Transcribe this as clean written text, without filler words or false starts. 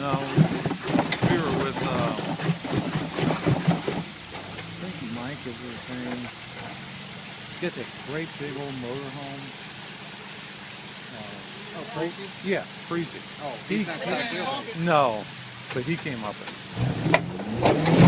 No, we were with, I think Mike is his name. He's got that great big old motorhome. Oh, crazy? Yeah, Freezy. Oh, he's not side wheel. No, but he came up with it.